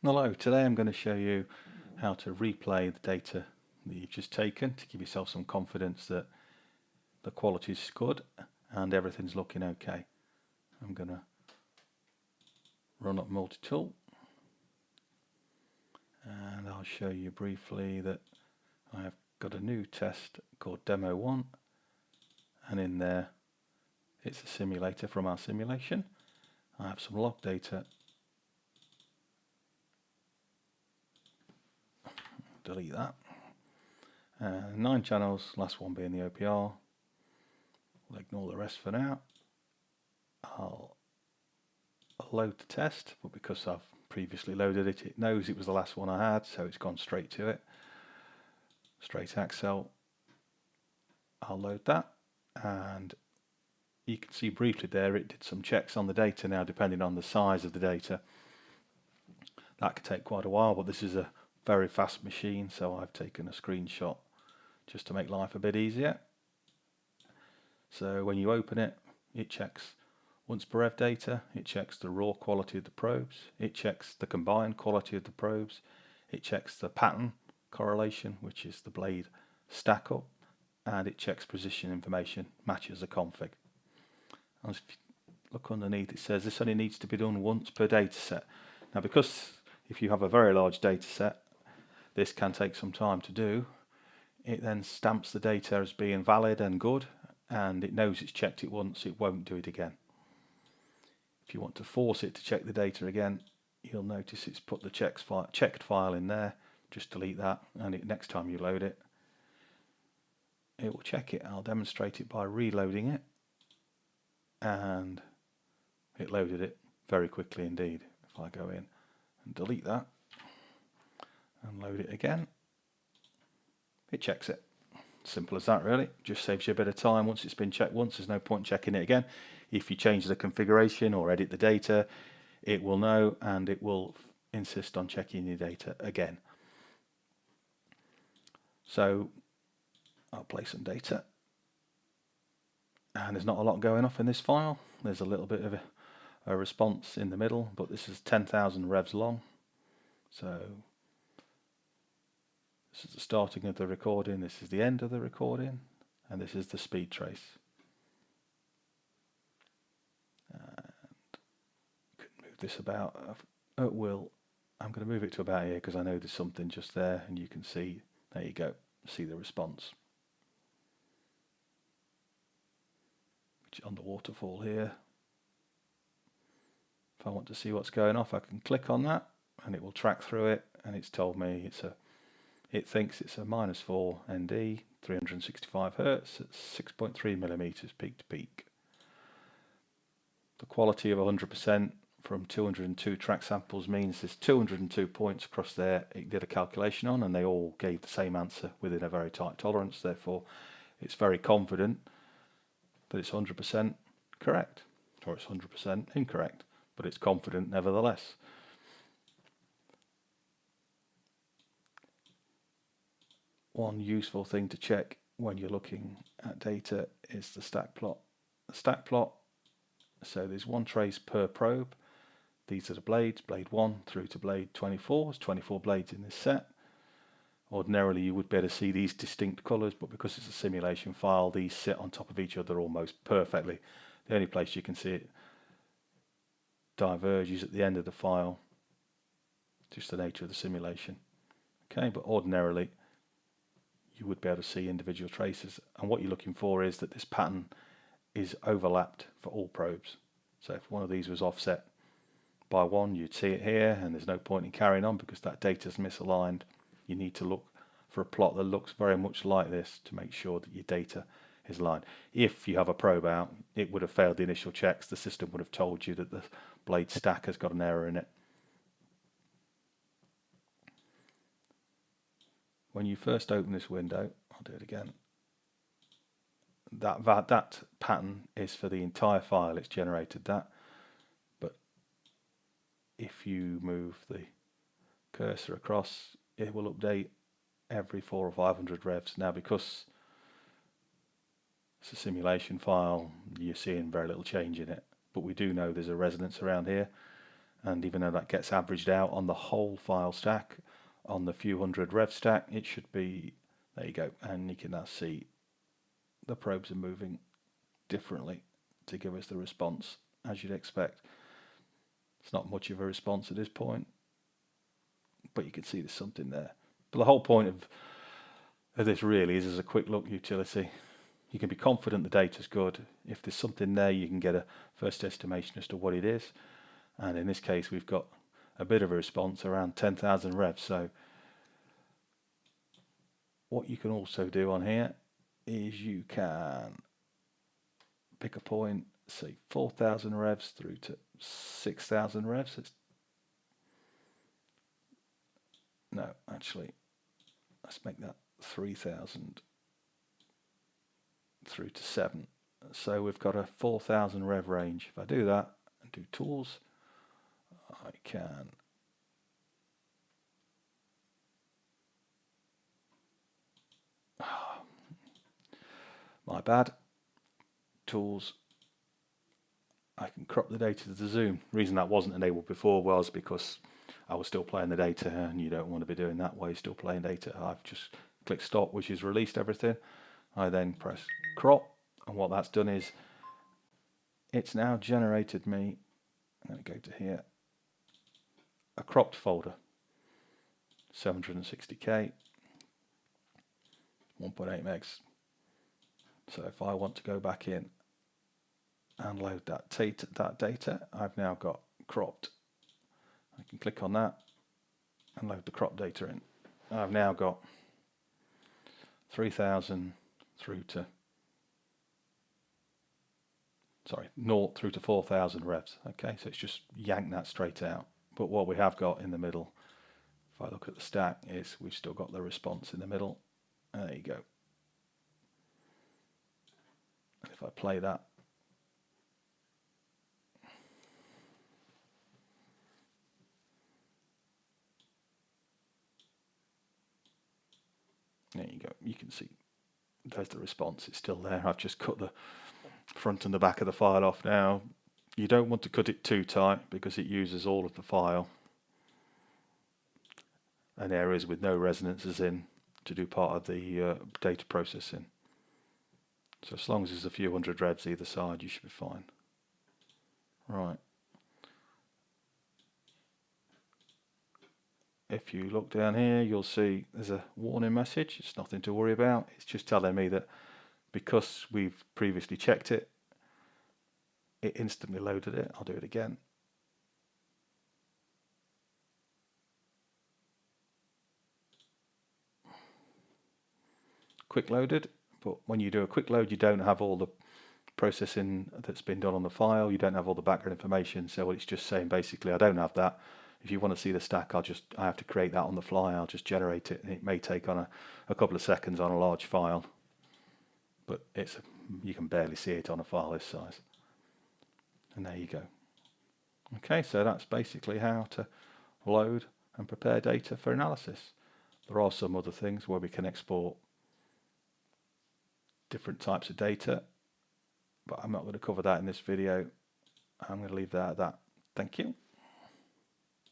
Hello, today I'm going to show you how to replay the data that you've just taken to give yourself some confidence that the quality is good and everything's looking okay. I'm going to run up MultiTool and I'll show you briefly that I have got a new test called Demo 1, and in there it's a simulator from our simulation. I have some log data. Delete that. 9 channels, last one being the OPR. We'll ignore the rest for now. I'll load the test, but because I've previously loaded it, it knows it was the last one I had, so it's gone straight to it. Straight Excel. I'll load that, and you can see briefly there it did some checks on the data. Now, depending on the size of the data, that could take quite a while, but this is a very fast machine, so I've taken a screenshot just to make life a bit easier. So when you open it, it checks once per rev data, it checks the raw quality of the probes, it checks the combined quality of the probes, it checks the pattern correlation, which is the blade stack up, and it checks position information, matches the config. And if you look underneath, it says this only needs to be done once per data set. Now, because if you have a very large data set, this can take some time to do. It then stamps the data as being valid and good, and it knows it's checked it once, it won't do it again. If you want to force it to check the data again, you'll notice it's put the checked file in there. Just delete that, and next time you load it, it will check it. I'll demonstrate it by reloading it, and it loaded it very quickly indeed. If I go in and delete that and load it again, it checks it. Simple as that, really. Just saves you a bit of time. Once it's been checked once, there's no point checking it again. If you change the configuration or edit the data, it will know, and it will insist on checking your data again. So I'll play some data, and there's not a lot going off in this file. There's a little bit of a response in the middle, but this is 10,000 revs long. So this is the starting of the recording, this is the end of the recording, and this is the speed trace. And you can move this about at will. I'm going to move it to about here because I know there's something just there, and you can see, there you go, see the response. Which on the waterfall here. If I want to see what's going off, I can click on that and it will track through it, and it's told me it thinks it's a -4 ND, 365 Hz at 6.3 millimeters peak to peak. The quality of 100% from 202 track samples means there's 202 points across there it did a calculation on, and they all gave the same answer within a very tight tolerance. Therefore, it's very confident that it's 100% correct, or it's 100% incorrect, but it's confident nevertheless. One useful thing to check when you're looking at data is the stack plot. The stack plot, so there's one trace per probe. These are the blades, blade 1 through to blade 24. There's 24 blades in this set. Ordinarily you would be able to see these distinct colours, but because it's a simulation file, these sit on top of each other almost perfectly. The only place you can see it diverge is at the end of the file, just the nature of the simulation. Okay, but ordinarily you would be able to see individual traces, and what you're looking for is that this pattern is overlapped for all probes. So if one of these was offset by 1, you'd see it here, and there's no point in carrying on because that data is misaligned. You need to look for a plot that looks very much like this to make sure that your data is aligned. If you have a probe out, it would have failed the initial checks. The system would have told you that the blade stack has got an error in it. When you first open this window, I'll do it again, that pattern is for the entire file, it's generated that. But if you move the cursor across, it will update every 400 or 500 revs. Now, because it's a simulation file, you're seeing very little change in it, but we do know there's a resonance around here, and even though that gets averaged out on the whole file stack, on the few hundred rev stack, it should be, there you go, and you can now see the probes are moving differently to give us the response as you'd expect. It's not much of a response at this point, but you can see there's something there. But the whole point of this really is as a quick look utility. You can be confident the data's good. If there's something there, you can get a first estimation as to what it is. And in this case, we've got a bit of a response around 10,000 revs. So what you can also do on here is you can pick a point, say 4,000 revs through to 6,000 revs. No, actually, let's make that 3,000 through to 7. So we've got a 4,000 rev range. If I do that and do tools, I can my bad, tools, I can crop the data to the zoom. The reason that wasn't enabled before was because I was still playing the data, and you don't want to be doing that while you're still playing data. I've just clicked stop, which has released everything. I then press crop, and what that's done is it's now generated me, I'm going to go to here, a cropped folder, 760k, 1.8 megs. So if I want to go back in and load that data, I've now got cropped. I can click on that and load the crop data in. I've now got 3,000 through to 0 through to 4,000 revs. Okay, so it's just yanked that straight out. But what we have got in the middle, if I look at the stack, is we've still got the response in the middle. There you go. And if I play that, there you go. You can see there's the response. It's still there. I've just cut the front and the back of the file off now. You don't want to cut it too tight because it uses all of the file and areas with no resonances in to do part of the data processing. So as long as there's a few hundred revs either side, you should be fine. Right. If you look down here, you'll see there's a warning message. It's nothing to worry about. It's just telling me that because we've previously checked it, it instantly loaded it. I'll do it again. Quick loaded, but when you do a quick load, you don't have all the processing that's been done on the file. You don't have all the background information. So it's just saying basically, I don't have that. If you want to see the stack, I have to create that on the fly. I'll just generate it, and it may take on a couple of seconds on a large file, but you can barely see it on a file this size. And there you go. Okay, so that's basically how to load and prepare data for analysis. There are some other things where we can export different types of data, but I'm not going to cover that in this video. I'm going to leave that at that. Thank you.